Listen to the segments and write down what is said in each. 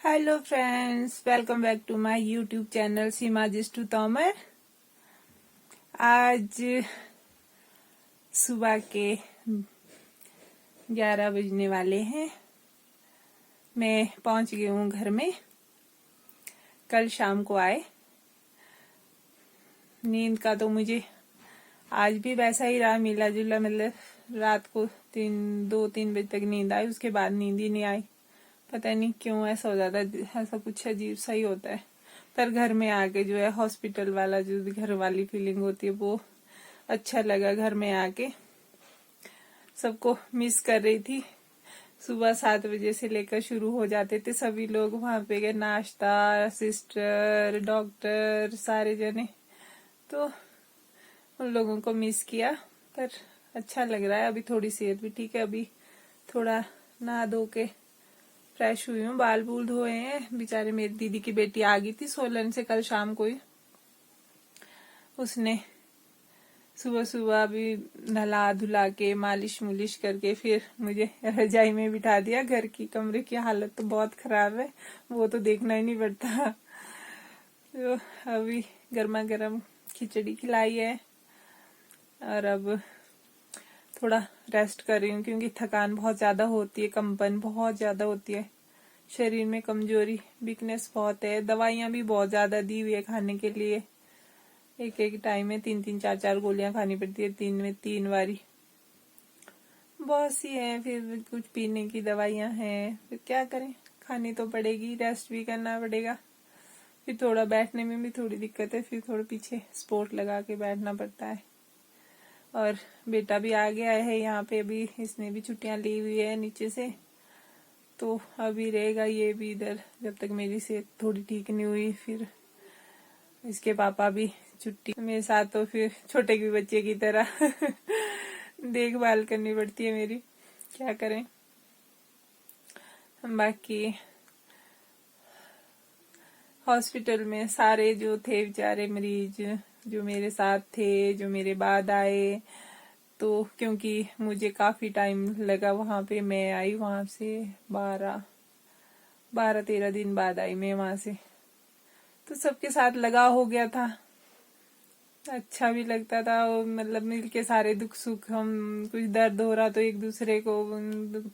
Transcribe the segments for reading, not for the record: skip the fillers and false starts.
Hello friends, welcome back to my YouTube channel Seema जिस्टू तोमर। आज सुबह के 11 बजने वाले हैं। मैं पहुंच गई हूँ घर में। कल शाम को आए। नींद का तो मुझे आज भी वैसा ही रहा, मिला जुला। मतलब रात को 2-3 बजे तक नींद आई, उसके बाद नींद ही नहीं आई। पता नहीं क्यों ऐसा हो जाता है, ऐसा कुछ अजीब सा ही होता है। पर घर में आके जो है हॉस्पिटल वाला जो घर वाली फीलिंग होती है वो अच्छा लगा। घर में आके सबको मिस कर रही थी। सुबह 7 बजे से लेकर शुरू हो जाते थे सभी लोग वहां पे गए, नाश्ता, सिस्टर, डॉक्टर, सारे जने। तो उन लोगों को मिस किया, पर अच्छा लग रहा है। अभी थोड़ी सेहत भी ठीक है। अभी थोड़ा नहा धो के फ्रेश हुई हूँ, बाल बूल धोए हैं। बेचारे मेरी दीदी की बेटी आ गई थी सोलन से कल शाम को ही। उसने सुबह सुबह अभी नहला धुला के मालिश मुलिश करके फिर मुझे रजाई में बिठा दिया। घर की कमरे की हालत तो बहुत खराब है, वो तो देखना ही नहीं पड़ता। तो अभी गर्मा गर्म खिचड़ी खिलाई है और अब थोड़ा रेस्ट कर रही हूँ, क्योंकि थकान बहुत ज्यादा होती है, कंपन बहुत ज्यादा होती है, शरीर में कमजोरी, वीकनेस बहुत है। दवाइयां भी बहुत ज्यादा दी हुई है खाने के लिए। एक एक टाइम में 3-3 4-4 गोलियां खानी पड़ती है, 3 में 3 बारी। बहुत सी है, फिर कुछ पीने की दवाइयां हैं, फिर क्या करें, खानी तो पड़ेगी, रेस्ट भी करना पड़ेगा। फिर थोड़ा बैठने में भी थोड़ी दिक्कत है, फिर थोड़ा पीछे सपोर्ट लगा के बैठना पड़ता है। और बेटा भी आ गया है यहाँ पे, अभी इसने भी छुट्टियां ली हुई है नीचे से, तो अभी रहेगा ये भी इधर जब तक मेरी सेहत थोड़ी ठीक नहीं हुई। फिर इसके पापा भी छुट्टी मेरे साथ, तो फिर छोटे के बच्चे की तरह देखभाल करनी पड़ती है मेरी, क्या करें। बाकी हॉस्पिटल में सारे जो थे बेचारे मरीज, जो मेरे साथ थे, जो मेरे बाद आए, तो क्योंकि मुझे काफी टाइम लगा वहां पे, मैं आई वहां से 12-13 दिन बाद आई मैं वहां से, तो सबके साथ लगा हो गया था। अच्छा भी लगता था, मतलब मिलके सारे दुख सुख, हम कुछ दर्द हो रहा तो एक दूसरे को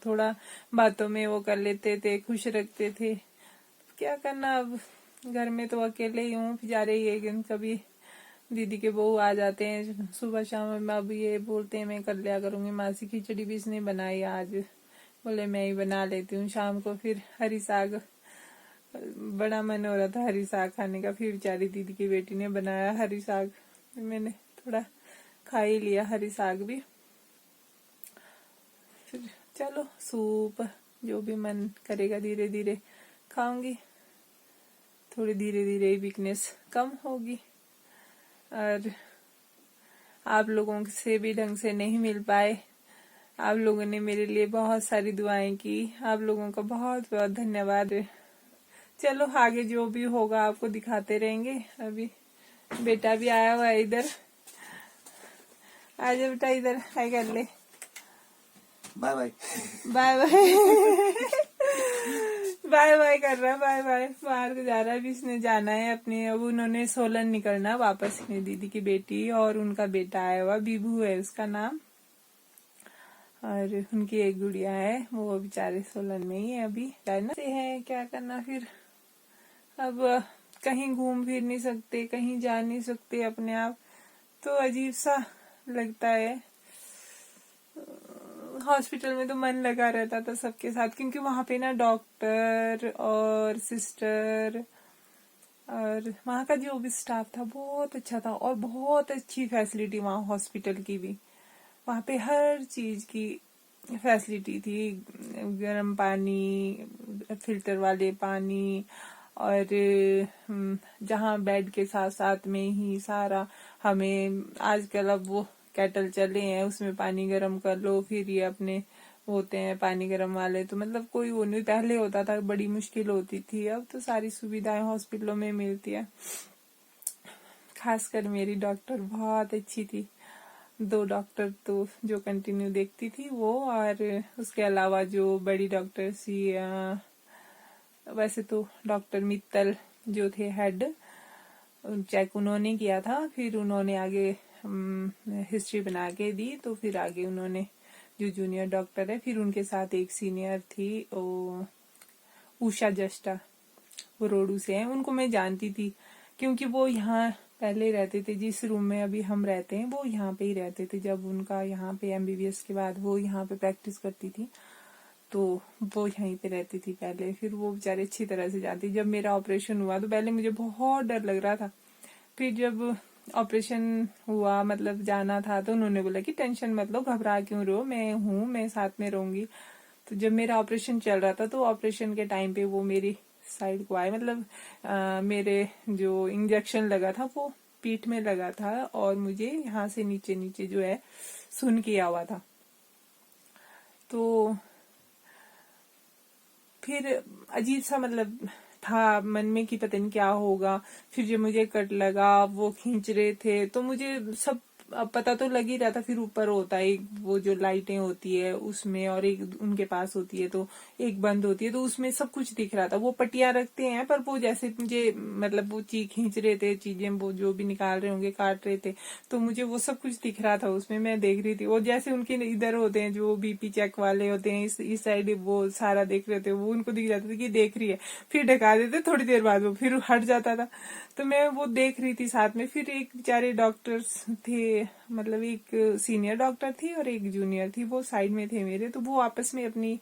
थोड़ा बातों में वो कर लेते थे, खुश रखते थे। क्या करना, अब घर में तो अकेले ही हूँ बेचारे। ये कभी दीदी के बहू आ जाते हैं सुबह शाम में, अब ये बोलते हैं मैं कर लिया करूंगी। मासी खिचड़ी भी इसने बनाई आज, बोले मैं ही बना लेती हूँ शाम को। फिर हरी साग, बड़ा मन हो रहा था हरी साग खाने का, फिर बेचारी दीदी की बेटी ने बनाया हरी साग, मैंने थोड़ा खा ही लिया हरी साग भी। फिर चलो सूप, जो भी मन करेगा धीरे धीरे खाऊंगी, थोड़ी धीरे धीरे वीकनेस कम होगी। और आप लोगों से भी ढंग से नहीं मिल पाए, आप लोगों ने मेरे लिए बहुत सारी दुआएं की, आप लोगों का बहुत बहुत धन्यवाद। चलो आगे जो भी होगा आपको दिखाते रहेंगे। अभी बेटा भी आया हुआ है इधर, आजा बेटा इधर, हाय कर ले, bye bye bye bye bye bye कर रहा है, बाय बाय। बाहर को जा रहा है, अभी इसने जाना है अपने, अब उन्होंने सोलन निकलना वापस, मेरी दीदी की बेटी और उनका बेटा आया हुआ, बीबू है उसका नाम, और उनकी एक गुड़िया है, वो बेचारे सोलन में ही है अभी, चाइना से है। क्या करना फिर, अब कहीं घूम फिर नहीं सकते, कहीं जा नहीं सकते अपने आप, तो अजीब सा लगता है। हॉस्पिटल में तो मन लगा रहता था सबके साथ, क्योंकि वहां पे ना डॉक्टर और सिस्टर और वहां का जो भी स्टाफ था बहुत अच्छा था, और बहुत अच्छी फैसिलिटी वहां हॉस्पिटल की भी। वहां पे हर चीज की फैसिलिटी थी, गर्म पानी, फिल्टर वाले पानी, और जहाँ बेड के साथ साथ में ही सारा, हमें आजकल अब वो केटल चले हैं, उसमें पानी गर्म कर लो, फिर ये अपने होते हैं पानी गर्म वाले, तो मतलब कोई वो नहीं, पहले होता था बड़ी मुश्किल होती थी, अब तो सारी सुविधाएं हॉस्पिटलों में मिलती है। खासकर मेरी डॉक्टर बहुत अच्छी थी, 2 डॉक्टर तो जो कंटिन्यू देखती थी वो, और उसके अलावा जो बड़ी डॉक्टर सी वैसे तो डॉक्टर मित्तल जो थे हेड, चेक उन्होंने किया था, फिर उन्होंने आगे हिस्ट्री बना के दी, तो फिर आगे उन्होंने जो जूनियर डॉक्टर है, फिर उनके साथ एक सीनियर थी उषा जस्टा, वो रोडू से हैं। उनको मैं जानती थी क्योंकि वो यहाँ पहले रहते थे, जिस रूम में अभी हम रहते हैं वो यहाँ पे ही रहते थे। जब उनका यहाँ पे MBBS के बाद वो यहाँ पे प्रैक्टिस करती थी, तो वो यहीं पे रहती थी पहले। फिर वो बेचारे अच्छी तरह से जानती। जब मेरा ऑपरेशन हुआ तो पहले मुझे बहुत डर लग रहा था, फिर जब ऑपरेशन हुआ मतलब जाना था, तो उन्होंने बोला कि टेंशन मत लो, घबरा क्यों रहो, मैं हूँ, मैं साथ में रहूंगी। तो जब मेरा ऑपरेशन चल रहा था, तो ऑपरेशन के टाइम पे वो मेरी साइड को आए, मतलब मेरे जो इंजेक्शन लगा था वो पीठ में लगा था, और मुझे यहाँ से नीचे नीचे जो है सुन किया हुआ था। तो फिर अजीब सा मतलब था मन में कि पता नहीं क्या होगा। फिर जब मुझे कट लगा, वो खींच रहे थे, तो मुझे सब पता तो लग ही रहा था। फिर ऊपर होता है एक वो जो लाइटें होती है उसमें, और एक उनके पास होती है, तो एक बंद होती है, तो उसमें सब कुछ दिख रहा था। वो पट्टियां रखते हैं, पर वो जैसे मुझे मतलब वो चीज खींच रहे थे, चीजें वो जो भी निकाल रहे होंगे, काट रहे थे, तो मुझे वो सब कुछ दिख रहा था उसमें। मैं देख रही थी, वो जैसे उनके इधर होते हैं जो BP चेक वाले होते हैं, इस साइड वो सारा देख रहे थे, वो उनको दिख जाता था कि देख रही है, फिर ढका देते, थोड़ी देर बाद वो फिर हट जाता था। तो मैं वो देख रही थी साथ में। फिर एक बेचारे डॉक्टर्स थे, मतलब एक सीनियर डॉक्टर थी और एक जूनियर थी, वो साइड में थे मेरे। तो वो आपस में अपनी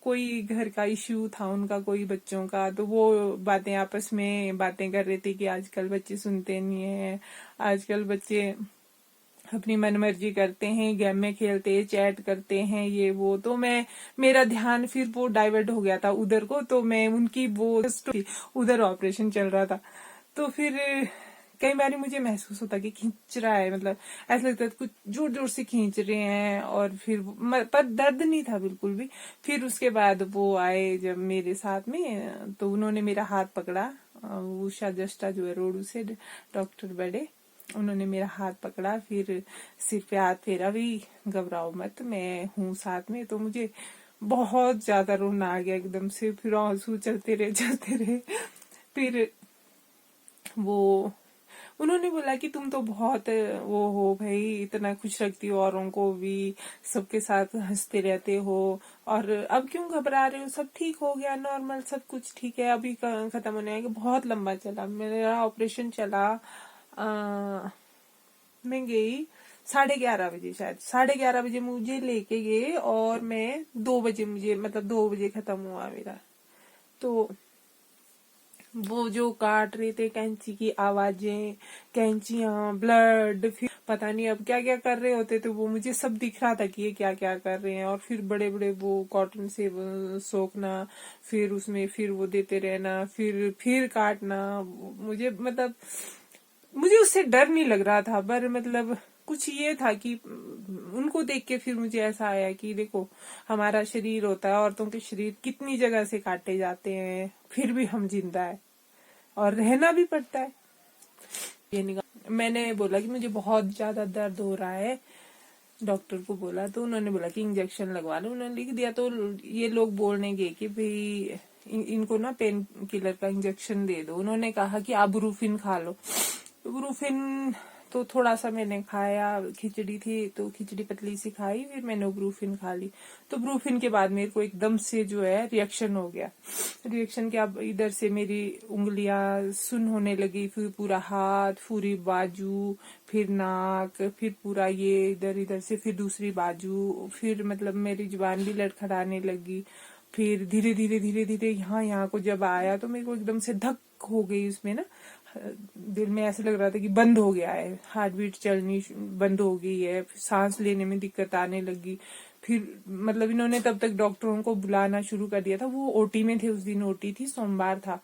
कोई घर का इश्यू था उनका, कोई बच्चों का, तो वो बातें आपस में बातें कर रहे थे कि आजकल बच्चे सुनते नहीं है, आजकल बच्चे अपनी मनमर्जी करते हैं, गेम में खेलते हैं, चैट करते हैं, ये वो। तो मैं मेरा ध्यान फिर वो डाइवर्ट हो गया था उधर को, तो मैं उनकी वो उधर ऑपरेशन चल रहा था। तो फिर कई बार मुझे महसूस होता कि खींच रहा है, मतलब ऐसा लगता है कुछ जोर जोर से खींच रहे हैं, और फिर पर दर्द नहीं था बिल्कुल भी। फिर उसके बाद वो आए जब मेरे साथ में, तो उन्होंने मेरा हाथ पकड़ा, उषा जस्टा जो है रोडू से, डॉक्टर बड़े, उन्होंने मेरा हाथ पकड़ा, फिर सिर पे हाथ फेरा भी, घबराओ मत, मैं हूँ साथ में। तो मुझे बहुत ज्यादा रोना आ गया एकदम से, फिर आंसू चलते रहे। फिर वो उन्होंने बोला कि तुम तो बहुत वो हो भाई, इतना खुश रखती हो औरों को भी, सबके साथ हंसते रहते हो, और अब क्यों घबरा रहे हो, सब ठीक हो गया, नॉर्मल सब कुछ ठीक है, अभी खत्म होने आएगा। बहुत लंबा चला मेरा ऑपरेशन चला। मैं गई 11:30 बजे, शायद 11:30 बजे मुझे लेके गए, और मैं 2 बजे, मुझे मतलब 2 बजे खत्म हुआ मेरा। तो वो जो काट रहे थे, कैंची की आवाजें, कैंचियां, ब्लड, फिर पता नहीं अब क्या क्या कर रहे होते, तो वो मुझे सब दिख रहा था कि ये क्या क्या कर रहे हैं। और फिर बड़े बड़े वो कॉटन से सोखना, फिर उसमें फिर वो देते रहना, फिर काटना। मुझे मतलब मुझे उससे डर नहीं लग रहा था, पर मतलब कुछ ये था कि उनको देख के फिर मुझे ऐसा आया कि देखो, हमारा शरीर होता है, औरतों के शरीर कितनी जगह से काटे जाते हैं, फिर भी हम जिंदा है और रहना भी पड़ता है। ये निगाह मैंने बोला कि मुझे बहुत ज्यादा दर्द हो रहा है, डॉक्टर को बोला, तो उन्होंने बोला कि इंजेक्शन लगवा लो, उन्होंने लिख दिया। तो ये लोग बोलने गए कि भाई इनको ना पेन किलर का इंजेक्शन दे दो। उन्होंने कहा कि आप ब्रूफिन खा लो। ब्रूफिन तो थोड़ा सा मैंने खाया, खिचड़ी थी तो खिचड़ी पतली सी खाई, फिर मैंने ब्रूफिन खा ली। तो ब्रूफिन के बाद मेरे को एकदम से जो है रिएक्शन हो गया। रिएक्शन के अब इधर से मेरी उंगलियां सुन होने लगी, फिर पूरा हाथ, पूरी बाजू, फिर नाक, फिर पूरा ये इधर इधर से, फिर दूसरी बाजू, फिर मतलब मेरी जुबान भी लड़खड़ाने लगी। फिर धीरे धीरे धीरे धीरे यहाँ को जब आया, तो मेरे को एकदम से धक हो गई उसमें ना, दिल में ऐसा लग रहा था कि बंद हो गया है, हार्ट बीट चलनी बंद हो गई है, सांस लेने में दिक्कत आने लगी। फिर मतलब इन्होंने तब तक डॉक्टरों को बुलाना शुरू कर दिया था। वो ओटी में थे, उस दिन ओटी थी, सोमवार था।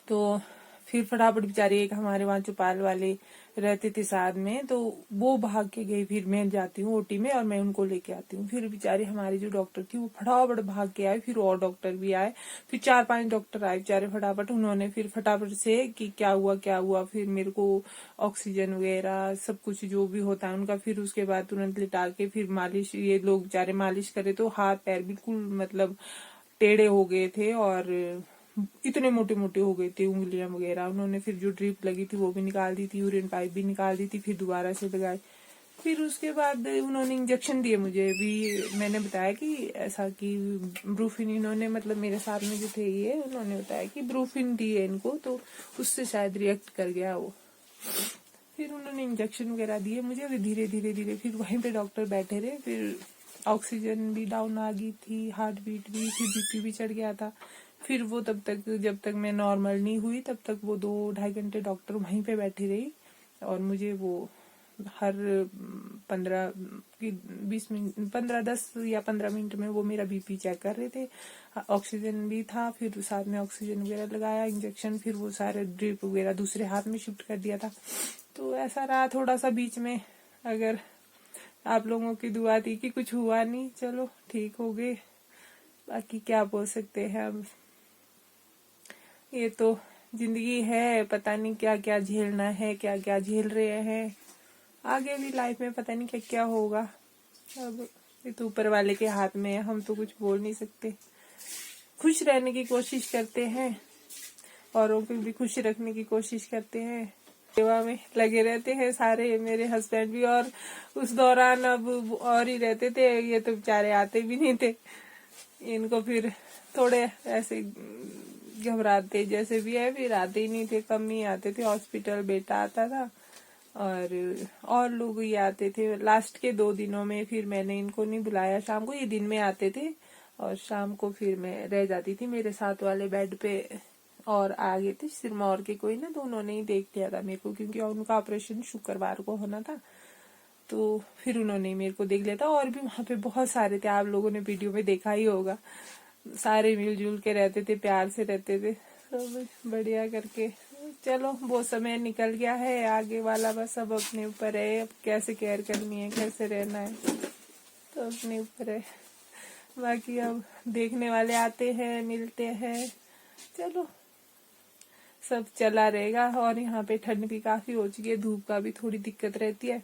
तो फिर फटाफट बेचारे एक हमारे वहां चौपाल वाले रहते थे साथ में, तो वो भाग के गए, फिर मैं जाती हूँ ओटी में और मैं उनको लेके आती हूँ। फिर बेचारे हमारी जो डॉक्टर थी वो फटाफट भाग के आए, फिर और डॉक्टर भी आए, फिर 4-5 डॉक्टर आए बेचारे फटाफट। उन्होंने फिर फटाफट से कि क्या हुआ, फिर मेरे को ऑक्सीजन वगैरह सब कुछ जो भी होता है उनका, फिर उसके बाद तुरंत लिटा के फिर मालिश, ये लोग बेचारे मालिश करे, तो हाथ पैर बिल्कुल मतलब टेढ़े हो गए थे और इतने मोटे मोटे हो गए थे उंगलियां वगैरह। उन्होंने फिर जो ड्रिप लगी थी वो भी निकाल दी थी, यूरिन पाइप भी निकाल दी थी, फिर दोबारा से लगाई। फिर उसके बाद उन्होंने इंजेक्शन दिए मुझे भी। मैंने बताया कि ऐसा कि ब्रूफिन, इन्होंने मतलब मेरे साथ में जो थे ये, उन्होंने बताया कि ब्रूफिन दिए इनको तो उससे शायद रिएक्ट कर गया वो। फिर उन्होंने इंजेक्शन वगैरह दिए मुझे। फिर धीरे धीरे धीरे फिर वहीं पे डॉक्टर बैठे रहे। फिर ऑक्सीजन भी डाउन आ गई थी, हार्ट बीट भी, फिर बीपी भी चढ़ गया था। फिर वो तब तक, जब तक मैं नॉर्मल नहीं हुई तब तक वो 2-2.5 घंटे डॉक्टर वहीं पे बैठी रही और मुझे वो हर 10 या 15 मिनट में वो मेरा बीपी चेक कर रहे थे। ऑक्सीजन भी था, फिर साथ में ऑक्सीजन वगैरह लगाया, इंजेक्शन, फिर वो सारे ड्रिप वगैरह दूसरे हाथ में शिफ्ट कर दिया था। तो ऐसा रहा थोड़ा सा बीच में। अगर आप लोगों की दुआ थी कि कुछ हुआ नहीं, चलो ठीक हो गए, बाकी क्या बोल सकते हैं अब। ये तो जिंदगी है, पता नहीं क्या क्या झेलना है, क्या क्या झेल रहे हैं। आगे भी लाइफ में पता नहीं क्या क्या होगा। अब ये तो ऊपर वाले के हाथ में है, हम तो कुछ बोल नहीं सकते। खुश रहने की कोशिश करते हैं, औरों को भी खुश रखने की कोशिश करते हैं, सेवा में लगे रहते हैं सारे, मेरे हस्बैंड भी। और उस दौरान अब और ही रहते थे, ये तो बेचारे आते भी नहीं थे। इनको फिर थोड़े ऐसे घबराते जैसे भी है, फिर आते ही नहीं थे, कम ही आते थे। हॉस्पिटल बेटा आता था और लोग ही आते थे। लास्ट के 2 दिनों में फिर मैंने इनको नहीं बुलाया शाम को, ये दिन में आते थे और शाम को फिर मैं रह जाती थी मेरे साथ वाले बेड पे। और आ गए थे सिरमौर के कोई ना, तो उन्होंने ही देख लिया था मेरे को, क्योंकि उनका ऑपरेशन शुक्रवार को होना था। तो फिर उन्होंने मेरे को देख लिया था। और भी वहां पे बहुत सारे थे, आप लोगों ने वीडियो में देखा ही होगा। सारे मिलजुल के रहते थे, प्यार से रहते थे, सब बढ़िया करके। चलो वो समय निकल गया है, आगे वाला बस अब अपने ऊपर है। अब कैसे केयर करनी है, कैसे रहना है, तो अपने ऊपर है। बाकी अब देखने वाले आते हैं, मिलते हैं, चलो सब चला रहेगा। और यहाँ पे ठंड भी काफी हो चुकी है, धूप का भी थोड़ी दिक्कत रहती है,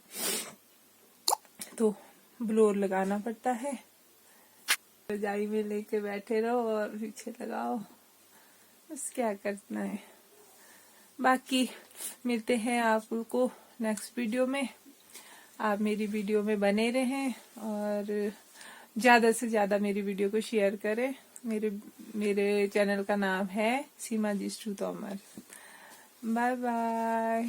तो ब्लोर लगाना पड़ता है। रजाई में लेके बैठे रहो और पीछे लगाओ, बस क्या करना है। बाकी मिलते हैं आपको नेक्स्ट वीडियो में। आप मेरी वीडियो में बने रहें और ज्यादा से ज्यादा मेरी वीडियो को शेयर करें। मेरे चैनल का नाम है सीमा जिष्टू तोमर। Bye bye.